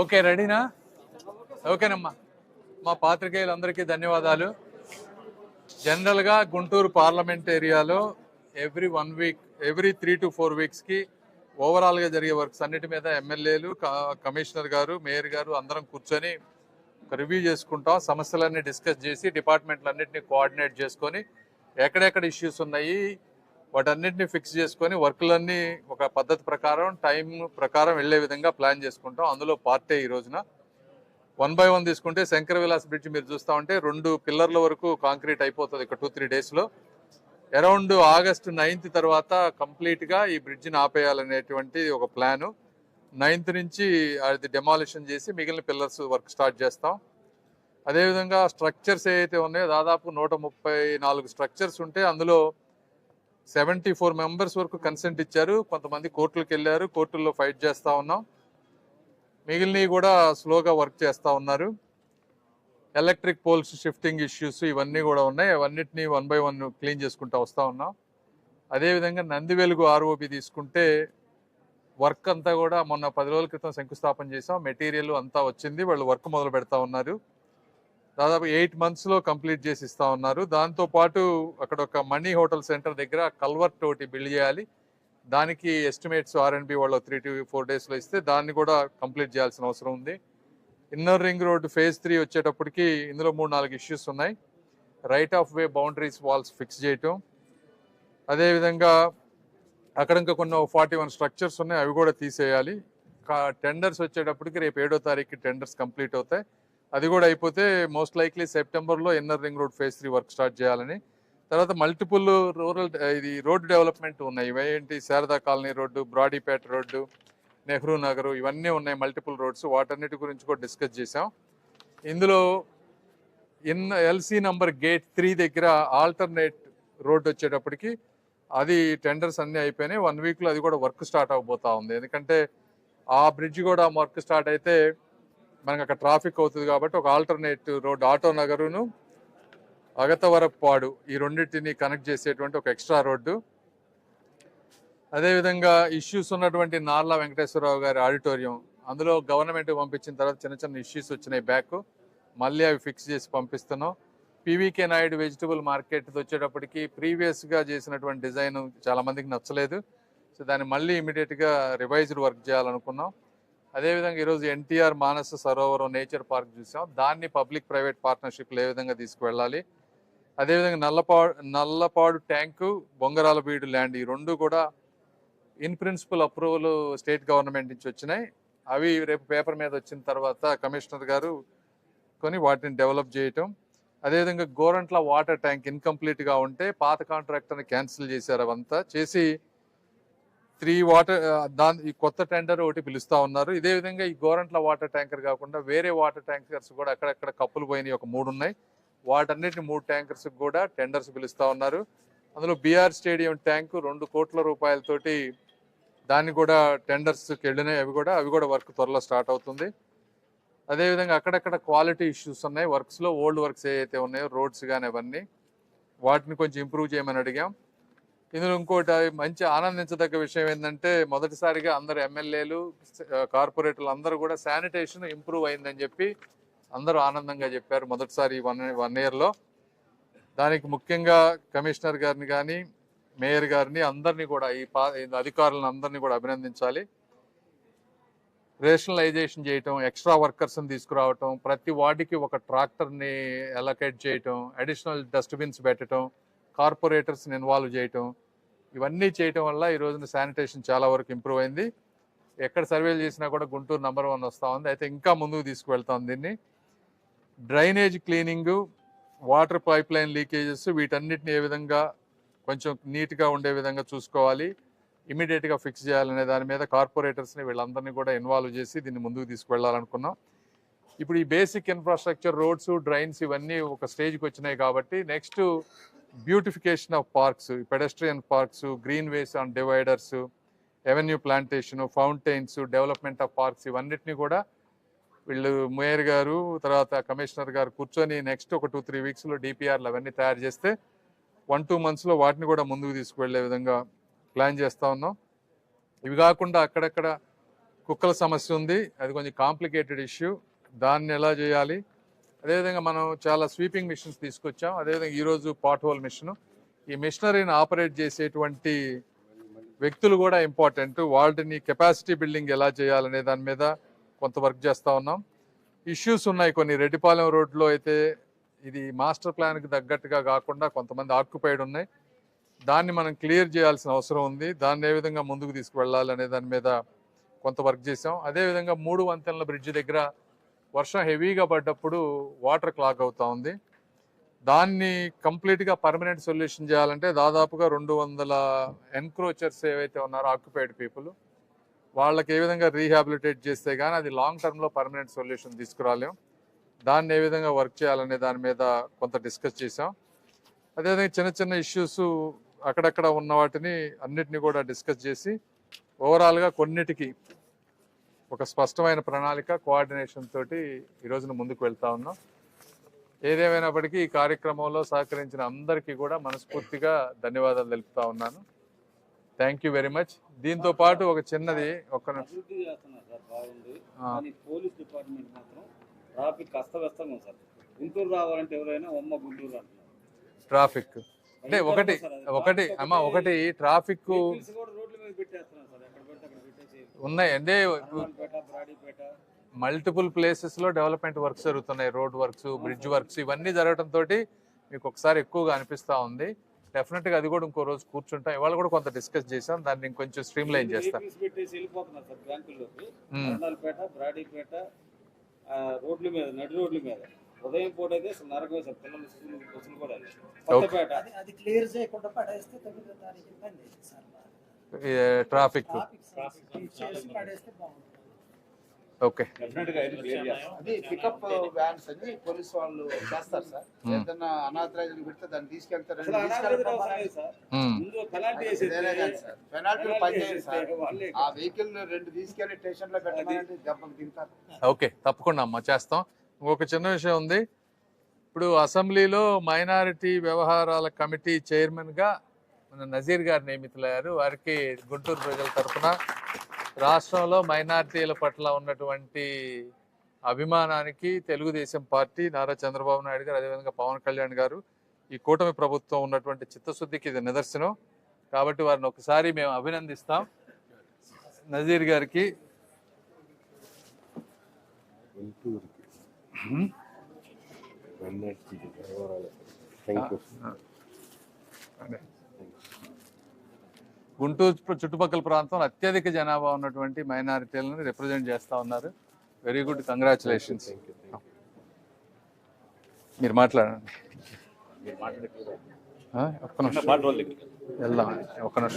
Okay, రెడీనా? ఓకేనమ్మా. మా పాత్రికేయులందరికీ ధన్యవాదాలు. జనరల్గా గుంటూరు పార్లమెంట్ ఏరియాలో ఎవ్రీ 1 వీక్, ఎవ్రీ 3 to 4 వీక్స్కి ఓవరాల్గా జరిగే వర్క్స్ అన్నిటి మీద ఎమ్మెల్యేలు, కమిషనర్ గారు, మేయర్ గారు అందరం కూర్చొని రివ్యూ చేసుకుంటాం. సమస్యలన్నీ డిస్కస్ చేసి డిపార్ట్మెంట్లన్నింటినీ కోఆర్డినేట్ చేసుకొని ఎక్కడెక్కడ ఇష్యూస్ ఉన్నాయి వాటన్నిటిని ఫిక్స్ చేసుకొని వర్క్లన్నీ ఒక పద్ధతి ప్రకారం టైం ప్రకారం వెళ్లే విధంగా ప్లాన్ చేసుకుంటాం. అందులో పార్టీ ఈ రోజున 1 by 1 తీసుకుంటే శంకర విలాస్ బ్రిడ్జ్ మీరు చూస్తా ఉంటే 2 పిల్లర్ల వరకు కాంక్రీట్ అయిపోతుంది ఒక 2-3 డేస్లో. అరౌండ్ ఆగస్టు 9th తర్వాత కంప్లీట్గా ఈ బ్రిడ్జిని ఆపేయాలనేటువంటి ఒక ప్లాను. 9th నుంచి అది డెమాలిషన్ చేసి మిగిలిన పిల్లర్స్ వర్క్ స్టార్ట్ చేస్తాం. అదేవిధంగా స్ట్రక్చర్స్ ఏవైతే ఉన్నాయో దాదాపు 134 స్ట్రక్చర్స్ ఉంటే అందులో 74 మెంబర్స్ వరకు కన్సెంట్ ఇచ్చారు. కొంతమంది కోర్టులకు వెళ్ళారు, కోర్టుల్లో ఫైట్ చేస్తూ ఉన్నాం. మిగిలినవి కూడా స్లోగా వర్క్ చేస్తూ ఉన్నారు. ఎలక్ట్రిక్ పోల్స్ షిఫ్టింగ్ ఇష్యూస్ ఇవన్నీ కూడా ఉన్నాయి. అవన్నిటిని 1 by 1 క్లీన్ చేసుకుంటూ వస్తూ ఉన్నాం. అదేవిధంగా నందివెలుగు ROB తీసుకుంటే వర్క్ అంతా కూడా మొన్న 10 రోజుల క్రితం శంకుస్థాపన చేసాం. మెటీరియల్ అంతా వచ్చింది, వాళ్ళు వర్క్ మొదలు పెడతా ఉన్నారు. దాదాపు 8 monthsలో కంప్లీట్ చేసి ఇస్తా ఉన్నారు. దాంతోపాటు అక్కడ ఒక మనీ హోటల్ సెంటర్ దగ్గర కల్వర్ట్ ఒకటి బిల్డ్ చేయాలి. దానికి ఎస్టిమేట్స్ R&B వాళ్ళు 3 to 4 daysలో ఇస్తే దాన్ని కూడా కంప్లీట్ చేయాల్సిన అవసరం ఉంది. ఇన్నర్ రింగ్ రోడ్ phase 3 వచ్చేటప్పటికి ఇందులో 3-4 ఇష్యూస్ ఉన్నాయి. Right of way boundaries walls fix చేయటం, అదేవిధంగా అక్కడ ఇంకా కొన్ని 41 స్ట్రక్చర్స్ ఉన్నాయి, అవి కూడా తీసేయాలి. టెండర్స్ వచ్చేటప్పటికి రేపు 7వ తారీఖుకి టెండర్స్ కంప్లీట్ అవుతాయి. అది కూడా అయిపోతే మోస్ట్ లైక్లీ సెప్టెంబర్లో inner ring road phase 3 work start చేయాలని. తర్వాత మల్టిపుల్ రూరల్ ఇది రోడ్డు డెవలప్మెంట్ ఉన్నాయి. ఇవేంటి Sharada colony road, Brodipet road, Nehru Nagar, ఇవన్నీ ఉన్నాయి మల్టిపుల్ రోడ్స్. వాటన్నిటి గురించి కూడా డిస్కస్ చేసాం. ఇందులో LC నంబర్ గేట్ 3 దగ్గర ఆల్టర్నేట్ రోడ్డు వచ్చేటప్పటికి అది టెండర్స్ అన్నీ అయిపోయినాయి. 1 వీక్లో అది కూడా వర్క్ స్టార్ట్ అవబోతా ఉంది. ఎందుకంటే ఆ బ్రిడ్జ్ కూడా వర్క్ స్టార్ట్ అయితే మనకు అక్కడ ట్రాఫిక్ అవుతుంది కాబట్టి ఒక ఆల్టర్నేట్ రోడ్ ఆటో నగరును అగతవరపాడు ఈ రెండింటిని కనెక్ట్ చేసేటువంటి ఒక ఎక్స్ట్రా రోడ్డు. అదేవిధంగా ఇష్యూస్ ఉన్నటువంటి నార్లా వెంకటేశ్వరరావు గారి ఆడిటోరియం, అందులో గవర్నమెంట్ పంపించిన తర్వాత చిన్న చిన్న ఇష్యూస్ వచ్చినాయి బ్యాక్, మళ్ళీ అవి ఫిక్స్ చేసి పంపిస్తున్నాం. PVK నాయుడు వెజిటబుల్ మార్కెట్ వచ్చేటప్పటికి ప్రీవియస్గా చేసినటువంటి డిజైన్ చాలా మందికి నచ్చలేదు. సో దాన్ని మళ్ళీ ఇమీడియట్గా రివైజ్డ్ వర్క్ చేయాలనుకున్నాం. అదేవిధంగా ఈరోజు NTR Manasa Sarovaram nature park చూసాం. దాన్ని పబ్లిక్ ప్రైవేట్ పార్ట్నర్షిప్లో ఏ విధంగా తీసుకువెళ్ళాలి. అదేవిధంగా నల్లపాడు ట్యాంకు, బొంగరాల బీడు ల్యాండ్, ఈ రెండు కూడా in principle approval state government నుంచి వచ్చినాయి. అవి రేపు పేపర్ మీద వచ్చిన తర్వాత కమిషనర్ గారు కొని వాటిని డెవలప్ చేయటం. అదేవిధంగా గోరంట్ల వాటర్ ట్యాంక్ ఇన్కంప్లీట్గా ఉంటే పాత కాంట్రాక్టర్ని క్యాన్సిల్ చేశారు. అవంతా చేసి 3 వాటర్ ఈ కొత్త టెండర్ ఒకటి పిలుస్తా ఉన్నారు. ఇదే విధంగా ఈ గోరంట్ల వాటర్ ట్యాంకర్ కాకుండా వేరే వాటర్ ట్యాంకర్స్ కూడా అక్కడక్కడ కప్పులు పోయినాయి, ఒక 3 ఉన్నాయి. వాటన్నిటిని 3 ట్యాంకర్స్ కూడా టెండర్స్ పిలుస్తా ఉన్నారు. అందులో BR స్టేడియం ట్యాంకు 2 కోట్ల రూపాయలతోటి దాన్ని కూడా టెండర్స్కి వెళ్ళినాయి. అవి కూడా వర్క్ త్వరలో స్టార్ట్ అవుతుంది. అదేవిధంగా అక్కడక్కడ క్వాలిటీ ఇష్యూస్ ఉన్నాయి వర్క్స్లో. ఓల్డ్ వర్క్స్ ఏవైతే ఉన్నాయో రోడ్స్ కానీ అవన్నీ వాటిని కొంచెం ఇంప్రూవ్ చేయమని అడిగాం. ఇందులో ఇంకోటి మంచి ఆనందించదగ్గ విషయం ఏంటంటే మొదటిసారిగా అందరు ఎమ్మెల్యేలు, కార్పొరేటర్లు అందరూ కూడా శానిటేషన్ ఇంప్రూవ్ అయిందని చెప్పి అందరూ ఆనందంగా చెప్పారు మొదటిసారి 1 yearలో. దానికి ముఖ్యంగా కమిషనర్ గారిని కానీ మేయర్ గారిని అందరినీ కూడా ఈ అధికారులను అందరినీ కూడా అభినందించాలి. రేషనలైజేషన్ చేయటం, ఎక్స్ట్రా వర్కర్స్ని తీసుకురావటం, ప్రతి వార్డుకి ఒక ట్రాక్టర్ని అలొకేట్ చేయటం, అడిషనల్ డస్ట్బిన్స్ పెట్టడం, కార్పొరేటర్స్ని ఇన్వాల్వ్ చేయటం, ఇవన్నీ చేయటం వల్ల ఈ రోజున శానిటేషన్ చాలా వరకు ఇంప్రూవ్ అయింది. ఎక్కడ సర్వేలు చేసినా కూడా గుంటూరు నంబర్ 1 వస్తూ ఉంది. అయితే ఇంకా ముందుకు తీసుకువెళ్తాం దీన్ని. Drainage cleaning, water pipe line leakages, వీటన్నిటిని ఏ విధంగా కొంచెం నీట్గా ఉండే విధంగా చూసుకోవాలి, ఇమీడియట్గా ఫిక్స్ చేయాలనే దాని మీద కార్పొరేటర్స్ని వీళ్ళందరినీ కూడా ఇన్వాల్వ్ చేసి దీన్ని ముందుకు తీసుకువెళ్ళాలనుకున్నాం. ఇప్పుడు ఈ బేసిక్ ఇన్ఫ్రాస్ట్రక్చర్, రోడ్స్, డ్రైన్స్ ఇవన్నీ ఒక స్టేజ్కి వచ్చినాయి కాబట్టి next beautification of parks, pedestrian parks, green ways on dividers, avenue plantation, fountains, development of parks, ఇవన్నిటిని కూడా వీళ్ళు మేయర్ గారు తర్వాత కమిషనర్ గారు కూర్చొని నెక్స్ట్ ఒక 2-3 వీక్స్లో DPRలు అవన్నీ తయారు చేస్తే 1-2 monthsలో వాటిని కూడా ముందుకు తీసుకువెళ్లే విధంగా ప్లాన్ చేస్తూ ఉన్నాం. ఇవి కాకుండా అక్కడక్కడ కుక్కల సమస్య ఉంది, అది కొంచెం కాంప్లికేటెడ్ ఇష్యూ, దాన్ని ఎలా చేయాలి. అదేవిధంగా మనం చాలా స్వీపింగ్ మిషన్స్ తీసుకొచ్చాం. అదేవిధంగా ఈరోజు పాట్ హోల్ మిషన్. ఈ మిషనరీని ఆపరేట్ చేసేటువంటి వ్యక్తులు కూడా ఇంపార్టెంట్. వాటిని కెపాసిటీ బిల్డింగ్ ఎలా చేయాలనే దాని మీద కొంత వర్క్ చేస్తూ ఉన్నాం. ఇష్యూస్ ఉన్నాయి కొన్ని. రెడ్డిపాలెం రోడ్లో అయితే ఇది మాస్టర్ ప్లాన్కి తగ్గట్టుగా కాకుండా కొంతమంది ఆక్యుపైడ్ ఉన్నాయి. దాన్ని మనం క్లియర్ చేయాల్సిన అవసరం ఉంది. దాన్ని ఏ విధంగా ముందుకు తీసుకువెళ్ళాలి అనే దాని మీద కొంత వర్క్ చేసాం. అదేవిధంగా 3 వంతెనల బ్రిడ్జ్ దగ్గర వర్షం హెవీగా పడ్డప్పుడు వాటర్ క్లాగ్ అవుతా ఉంది. దాన్ని కంప్లీట్గా పర్మనెంట్ సొల్యూషన్ చేయాలంటే దాదాపుగా 200 ఎన్క్రోచర్స్ ఏవైతే ఉన్నారో ఆక్యుపైడ్ పీపుల్, వాళ్ళకి ఏ విధంగా రీహాబిలిటేట్ చేస్తే కానీ అది లాంగ్ టర్మ్లో పర్మనెంట్ సొల్యూషన్ తీసుకురాలేం. దాన్ని ఏ విధంగా వర్క్ చేయాలనే దాని మీద కొంత డిస్కస్ చేసాం. అదేవిధంగా చిన్న చిన్న ఇష్యూస్ అక్కడక్కడ ఉన్న వాటిని అన్నిటిని కూడా డిస్కస్ చేసి ఓవరాల్గా కొన్నిటికి ఒక స్పష్టమైన ప్రణాళిక కోఆర్డినేషన్ తోటి ఈ రోజున ముందుకు వెళ్తా ఉన్నాం. ఏదేమైనప్పటికీ ఈ కార్యక్రమంలో సహకరించిన అందరికీ కూడా మనస్ఫూర్తిగా ధన్యవాదాలు తెలుపుతా ఉన్నాను. Thank you very much. దీంతో పాటు ఒక చిన్నది పోలీస్ డిపార్ట్మెంట్ మాత్రం ట్రాఫిక్ అస్తవ్యస్తంగా ఉంది సార్. గుంటూరు రావాలంటే ఎవరైనా గుంటూరు అంటున్నారు. ట్రాఫిక్ అంటే ఒకటి ట్రాఫిక్ ఉన్నాయి అంటే మల్టిపుల్ ప్లేసెస్ లో డెవలప్మెంట్ వర్క్స్ జరుగుతున్నాయి. రోడ్ వర్క్స్, బ్రిడ్జ్ వర్క్స్ ఇవన్నీ జరగడం తోటి మీకు ఒకసారి ఎక్కువగా అనిపిస్తా ఉంది. డెఫినెట్ గా అది కూడా ఇంకో రోజు కూర్చుంటాం. ఇవాళ కూడా కొంత డిస్కస్ చేసాం. దాన్ని ఇంకొంచెం స్ట్రీమ్ లైన్ చేస్తాం. రోడ్ల మీద, నడి రోడ్ల మీద ఉదయం పూట అయితే నరకం సార్. పిల్లలు స్కూల్ బస్సులు కూడా అది క్లియర్ చేయకుండా పడేస్తే ట్రాఫిక్ ఓకే. అది పికప్ వ్యాన్స్ అని పోలీస్ వాళ్ళు చేస్తారు సార్. ఏదైనా అనాథరైజ్ పెడితే దాన్ని తీసుకెళ్తారు. పెనాల్టీ పనిచేయండి సార్. ఆ వెహికల్ 2 తీసుకెళ్లి స్టేషన్ లో పెట్టమంటే దెబ్బకు దిగుతారు. ఓకే, తప్పకుండా అమ్మా చేస్తాం. ఇంకొక చిన్న విషయం ఉంది. ఇప్పుడు అసెంబ్లీలో మైనారిటీ వ్యవహారాల కమిటీ చైర్మన్ గా మన నజీర్ గారు నియమితులయ్యారు. వారికి గుంటూరు ప్రజల తరఫున రాష్ట్రంలో మైనారిటీల పట్ల ఉన్నటువంటి అభిమానానికి తెలుగుదేశం పార్టీ, నారా చంద్రబాబు నాయుడు గారు, అదేవిధంగా పవన్ కళ్యాణ్ గారు, ఈ కూటమి ప్రభుత్వం ఉన్నటువంటి చిత్తశుద్ధికి ఇది నిదర్శనం. కాబట్టి వారిని ఒకసారి మేము అభినందిస్తాం. నజీర్ గారికి గుంటూరు చుట్టుపక్కల ప్రాంతంలో అత్యధిక జనాభా ఉన్నటువంటి మైనారిటీలను రిప్రజెంట్ చేస్తూ ఉన్నారు. Very good, congratulations. మీరు మాట్లాడండి. ఒక్క నిమిషం వెళ్దాం. ఒక్క నిమిషం.